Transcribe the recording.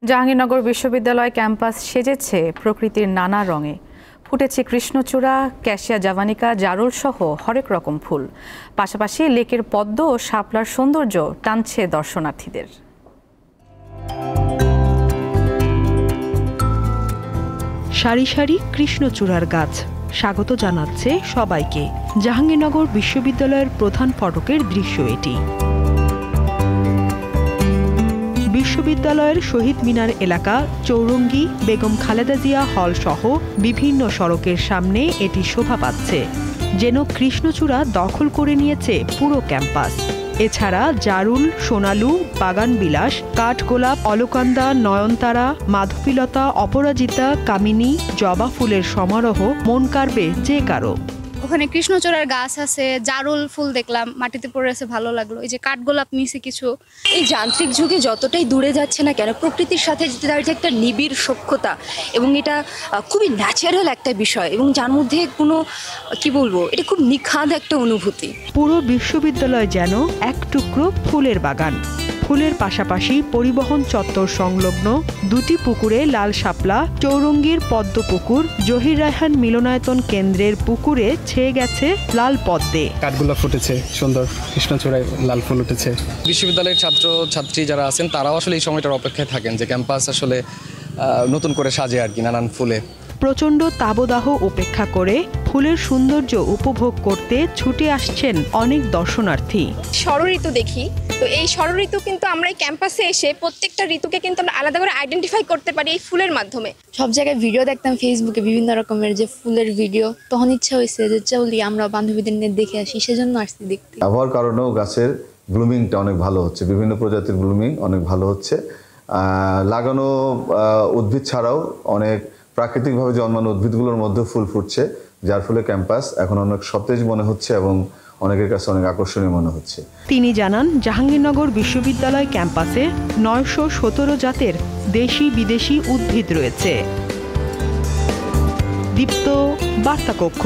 জাহাঙ্গীরনগর বিশ্ববিদ্যালয় ক্যাম্পাস সেজেছে প্রকৃতির নানা রঙে। ফুটেছে কৃষ্ণচূড়া, ক্যাসিয়া জাভানিকা, জারুল সহ হরেক রকম ফুল। পাশাপাশি লেকের পদ্ম ও শাপলার সৌন্দর্য টানছে দর্শনার্থীদের। সারি সারি কৃষ্ণচূড়ার গাছ স্বাগত জানাচ্ছে সবাইকে। জাহাঙ্গীরনগর বিশ্ববিদ্যালয়ের প্রধান ফটকের দৃশ্য এটি। বিশ্ববিদ্যালয়ের শহীদ মিনার এলাকা, চৌরঙ্গি, বেগম খালেদা জিয়া হল সহ বিভিন্ন সড়কের সামনে এটি শোভা পাচ্ছে, যেন কৃষ্ণচূড়া দখল করে নিয়েছে পুরো ক্যাম্পাস। এছাড়া জারুল, সোনালু, বাগানবিলাস, কাঠগোলাপ, অলকান্দা, নয়নতারা, মাধবীলতা, অপরাজিতা, কামিনী, জবা ফুলের সমারোহ মন কাড়বে যে কারো। ওখানে কৃষ্ণচূড়ার গাছ আছে, জারুল ফুল দেখলাম, মাটিতে পড়ে আছে, ভালো লাগলো। এই যে কাঠগোলাপ নিচে কিছু। এই যান্ত্রিক যুগে যতটাই দূরে যাচ্ছে না কেন, প্রকৃতির সাথে তার যে একটা নিবিড় সখ্যতা এবং এটা খুবই ন্যাচারাল একটা বিষয়, এবং যার মধ্যে কোনো কি বলবো, এটা খুব নিখাদ একটা অনুভূতি। পুরো বিশ্ববিদ্যালয় যেন এক টুকরো ফুলের বাগান। ফুলের পাশাপাশি পরিবহন চত্বর সংলগ্ন দুটি পুকুরে লাল শাপলা, চৌরঙ্গীর পদ্ম পুকুর, জহির রায়হান মিলনায়তন কেন্দ্রের পুকুরে ছেয়ে গেছে লাল পদ্মে। কাঠগুলো ফুটেছে, সুন্দর কৃষ্ণচূড়ায় লাল ফুল উঠেছে। বিশ্ববিদ্যালয়ের ছাত্র ছাত্রী যারা আছেন তারাও আসলে এই সময়টার অপেক্ষায় থাকেন যে ক্যাম্পাস আসলে নতুন করে সাজে আর কি নানান ফুলে। প্রচণ্ড তাবদাহ উপেক্ষা করে ফুলের সৌন্দর্য উপভোগ করতে ছুটে আসছেন অনেক দর্শনার্থী। ষড়ঋতু দেখি, তো এই ষড়ঋতু কিন্তু আমরা এই ক্যাম্পাসে এসে প্রত্যেকটা ঋতুকে কিন্তু আমরা আলাদা করে আইডেন্টিফাই করতে পারি এই ফুলের মাধ্যমে। সব জায়গায় ভিডিও দেখতাম ফেসবুকে, বিভিন্ন রকমের যে ফুলের ভিডিও, তখন ইচ্ছা হয়েছে যে চলি আমরা বান্ধবীদের নিয়ে দেখে আসি, সেজন্য আসছি দেখতে। আবহাওয়ার কারণেও গাছের ব্লুমিংটা অনেক ভালো হচ্ছে, বিভিন্ন প্রজাতির ব্লুমিং অনেক ভালো হচ্ছে। লাগানো উদ্ভিদ ছাড়াও অনেক প্রাকৃতিকভাবে জন্মানো উদ্ভিদগুলোর মধ্যে ফুল ফুটছে, যার ফলে ক্যাম্পাস এখন অনেক সতেজ মনে হচ্ছে এবং অনেকের কাছে অনেক আকর্ষণীয় মনে হচ্ছে। তিনি জানান, জাহাঙ্গীরনগর বিশ্ববিদ্যালয় ক্যাম্পাসে 917 জাতের দেশি বিদেশি উদ্ভিদ রয়েছে। দীপ্ত বার্তা কক্ষ।